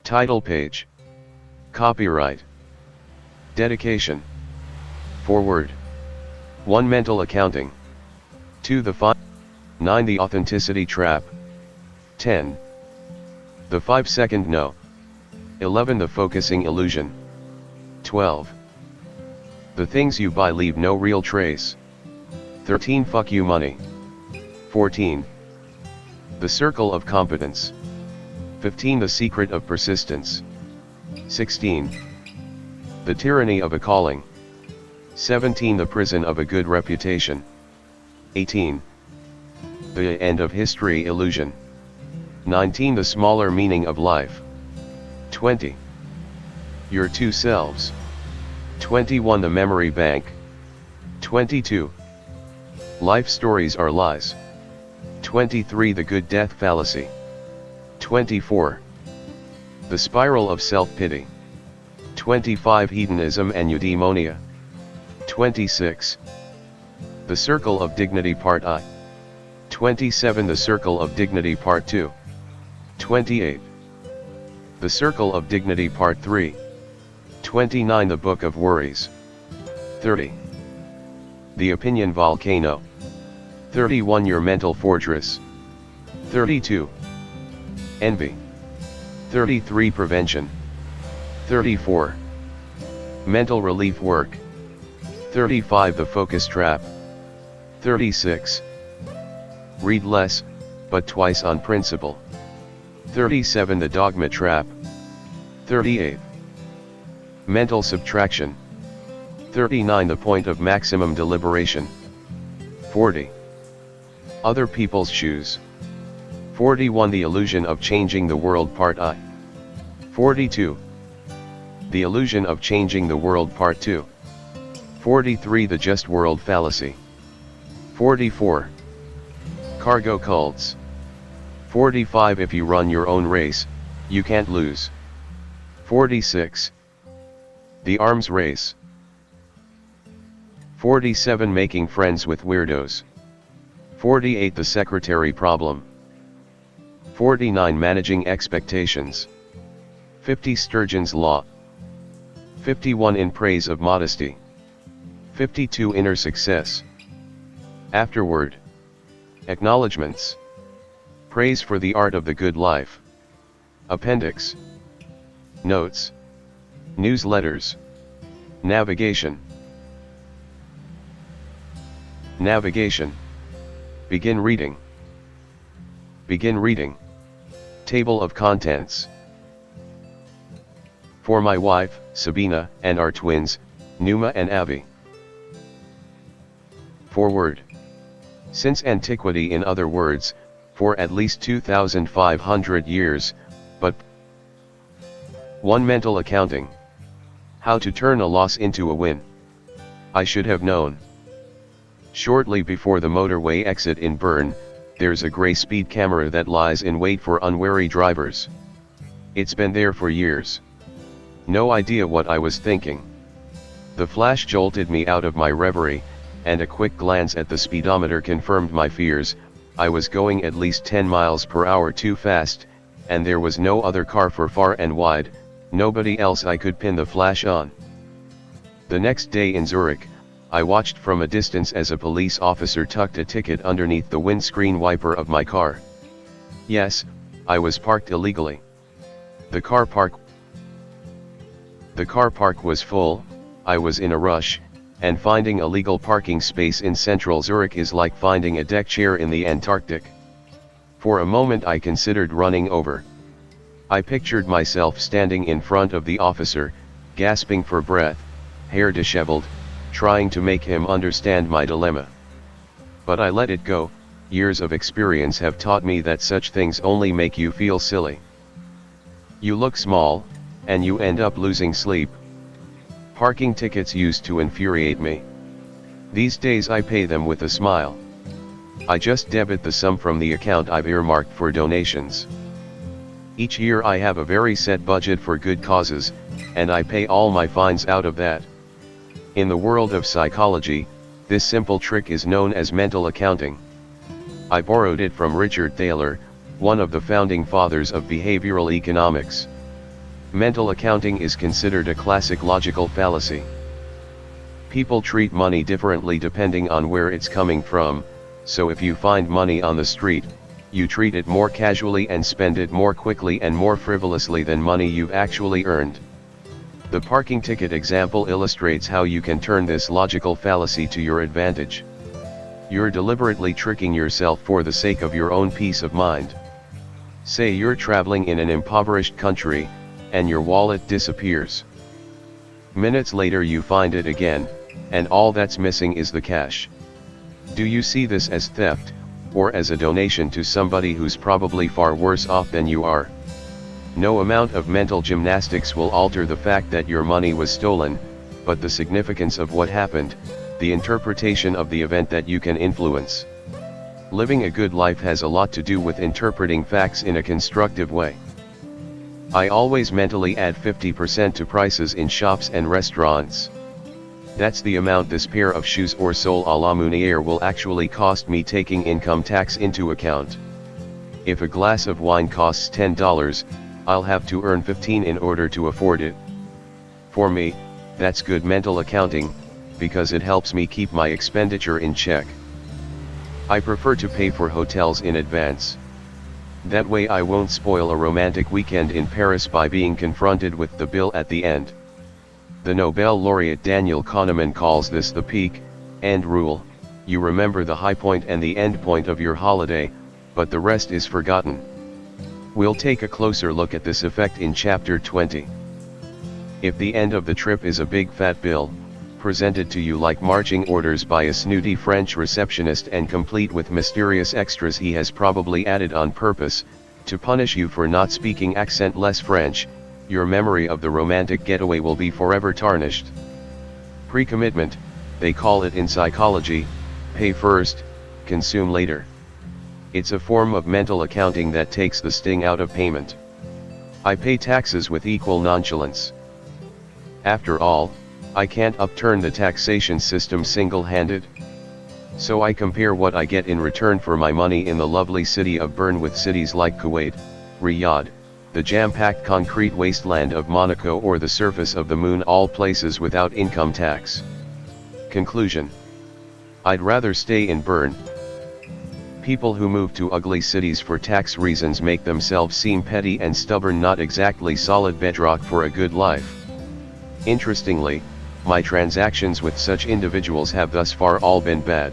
Title page. Copyright. Dedication. Foreword. 1. Mental accounting. 2. The 9. The authenticity trap. 10. The 5-second no. 11. The focusing illusion. 12. The things you buy leave no real trace. 13. Fuck you money. 14. The circle of competence. 15. The secret of persistence. 16. The tyranny of a calling. 17. The prison of a good reputation. 18. The end of history illusion. 19. The smaller meaning of life. 20. Your two selves. 21. The memory bank. 22. Life stories are lies. 23. The good death fallacy. 24. The spiral of self-pity. 25. Hedonism and eudaimonia. 26. The circle of dignity part I. 27. The circle of dignity part 2. 28. The circle of dignity part 3. 29. The book of worries. 30. The opinion volcano. 31. Your mental fortress. 32. Envy. 33. Prevention. 34. Mental relief work. 35. The focus trap. 36. Read less, but twice on principle. 37. The dogma trap. 38. Mental subtraction. 39. The point of maximum deliberation. 40. Other people's shoes. 41. The illusion of changing the world part I. 42. The illusion of changing the world part 2. 43. The just world fallacy. 44. Cargo cults. 45. If you run your own race, you can't lose. 46. The arms race. 47. Making friends with weirdos. 48. The secretary problem. 49. Managing expectations. 50. Sturgeon's law. 51. In praise of modesty. 52. Inner success. Afterword. Acknowledgements. Praise for the art of the good life. Appendix. Notes. Newsletters. Navigation. Navigation. Begin reading. Begin reading. Table of contents. For my wife, Sabina, and our twins, Numa and Avi. Foreword. Since antiquity, in other words, for at least 2,500 years, but 1. Mental accounting. How to turn a loss into a win. I should have known. Shortly before the motorway exit in Bern, there's a grey speed camera that lies in wait for unwary drivers. It's been there for years. No idea what I was thinking. The flash jolted me out of my reverie, and a quick glance at the speedometer confirmed my fears. I was going at least 10 miles per hour too fast, and there was no other car for far and wide, nobody else I could pin the flash on. The next day in Zurich, I watched from a distance as a police officer tucked a ticket underneath the windscreen wiper of my car. Yes, I was parked illegally. The car park was full. I was in a rush, and finding a legal parking space in central Zurich is like finding a deck chair in the Antarctic. For a moment I considered running over. I pictured myself standing in front of the officer, gasping for breath, hair disheveled, trying to make him understand my dilemma. But I let it go. Years of experience have taught me that such things only make you feel silly. You look small, and you end up losing sleep. Parking tickets used to infuriate me. These days I pay them with a smile. I just debit the sum from the account I've earmarked for donations. Each year I have a very set budget for good causes, and I pay all my fines out of that. In the world of psychology, this simple trick is known as mental accounting. I borrowed it from Richard Thaler, one of the founding fathers of behavioral economics. Mental accounting is considered a classic logical fallacy. People treat money differently depending on where it's coming from, so if you find money on the street, you treat it more casually and spend it more quickly and more frivolously than money you've actually earned. The parking ticket example illustrates how you can turn this logical fallacy to your advantage. You're deliberately tricking yourself for the sake of your own peace of mind. Say you're traveling in an impoverished country, and your wallet disappears. Minutes later you find it again, and all that's missing is the cash. Do you see this as theft, or as a donation to somebody who's probably far worse off than you are? No amount of mental gymnastics will alter the fact that your money was stolen, but the significance of what happened, the interpretation of the event that you can influence. Living a good life has a lot to do with interpreting facts in a constructive way. I always mentally add 50% to prices in shops and restaurants. That's the amount this pair of shoes or Sol à la Meunière will actually cost me, taking income tax into account. If a glass of wine costs $10, I'll have to earn 15 in order to afford it. For me, that's good mental accounting, because it helps me keep my expenditure in check. I prefer to pay for hotels in advance. That way I won't spoil a romantic weekend in Paris by being confronted with the bill at the end. The Nobel laureate Daniel Kahneman calls this the peak, end rule. You remember the high point and the end point of your holiday, but the rest is forgotten. We'll take a closer look at this effect in chapter 20. If the end of the trip is a big fat bill, presented to you like marching orders by a snooty French receptionist and complete with mysterious extras he has probably added on purpose, to punish you for not speaking accentless French, your memory of the romantic getaway will be forever tarnished. Pre-commitment, they call it in psychology, pay first, consume later. It's a form of mental accounting that takes the sting out of payment. I pay taxes with equal nonchalance. After all, I can't upturn the taxation system single-handed. So I compare what I get in return for my money in the lovely city of Bern with cities like Kuwait, Riyadh, the jam-packed concrete wasteland of Monaco, or the surface of the moon, all places without income tax. Conclusion: I'd rather stay in Bern. People who move to ugly cities for tax reasons make themselves seem petty and stubborn, not exactly solid bedrock for a good life. Interestingly, my transactions with such individuals have thus far all been bad.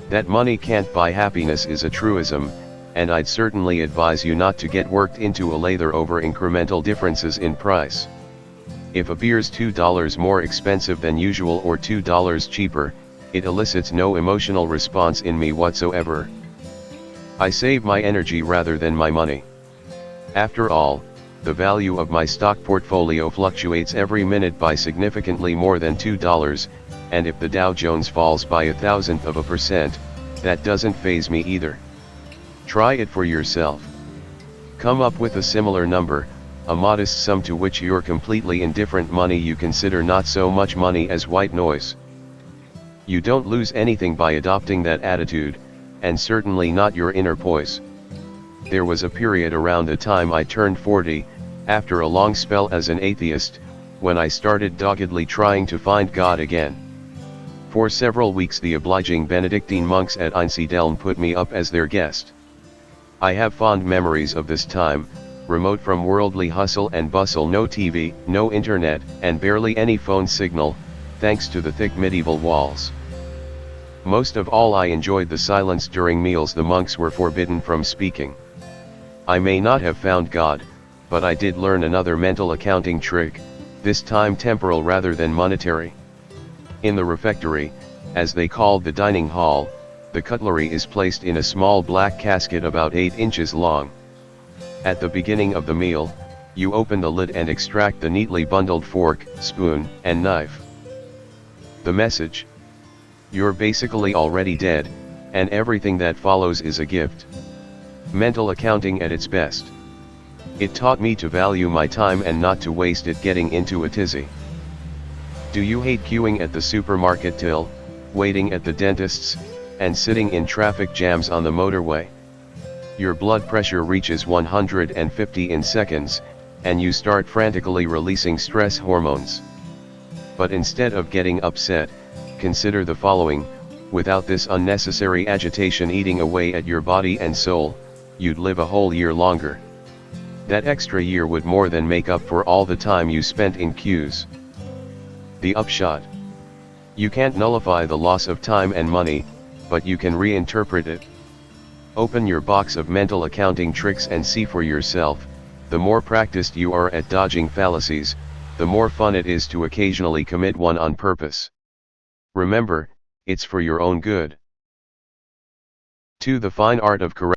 That money can't buy happiness is a truism, and I'd certainly advise you not to get worked into a lather over incremental differences in price. If a beer's $2 more expensive than usual or $2 cheaper, it elicits no emotional response in me whatsoever. I save my energy rather than my money. After all, the value of my stock portfolio fluctuates every minute by significantly more than $2, and if the Dow Jones falls by 0.1%, that doesn't faze me either. Try it for yourself. Come up with a similar number, a modest sum to which you're completely indifferent, money you consider not so much money as white noise. You don't lose anything by adopting that attitude, and certainly not your inner poise. There was a period around the time I turned 40, after a long spell as an atheist, when I started doggedly trying to find God again. For several weeks the obliging Benedictine monks at Einsiedeln put me up as their guest. I have fond memories of this time, remote from worldly hustle and bustle, no TV, no internet, and barely any phone signal, thanks to the thick medieval walls. Most of all I enjoyed the silence during meals. The monks were forbidden from speaking. I may not have found God, but I did learn another mental accounting trick, this time temporal rather than monetary. In the refectory, as they called the dining hall, the cutlery is placed in a small black casket about 8 inches long. At the beginning of the meal, you open the lid and extract the neatly bundled fork, spoon, and knife. The message: you're basically already dead, and everything that follows is a gift. Mental accounting at its best. It taught me to value my time and not to waste it getting into a tizzy. Do you hate queuing at the supermarket till, waiting at the dentist's, and sitting in traffic jams on the motorway? Your blood pressure reaches 150 in seconds, and you start frantically releasing stress hormones. But instead of getting upset, consider the following: without this unnecessary agitation eating away at your body and soul, you'd live a whole year longer. That extra year would more than make up for all the time you spent in queues. The upshot: you can't nullify the loss of time and money, but you can reinterpret it. Open your box of mental accounting tricks and see for yourself. The more practiced you are at dodging fallacies, the more fun it is to occasionally commit one on purpose. Remember, it's for your own good. 2. The fine art of correcting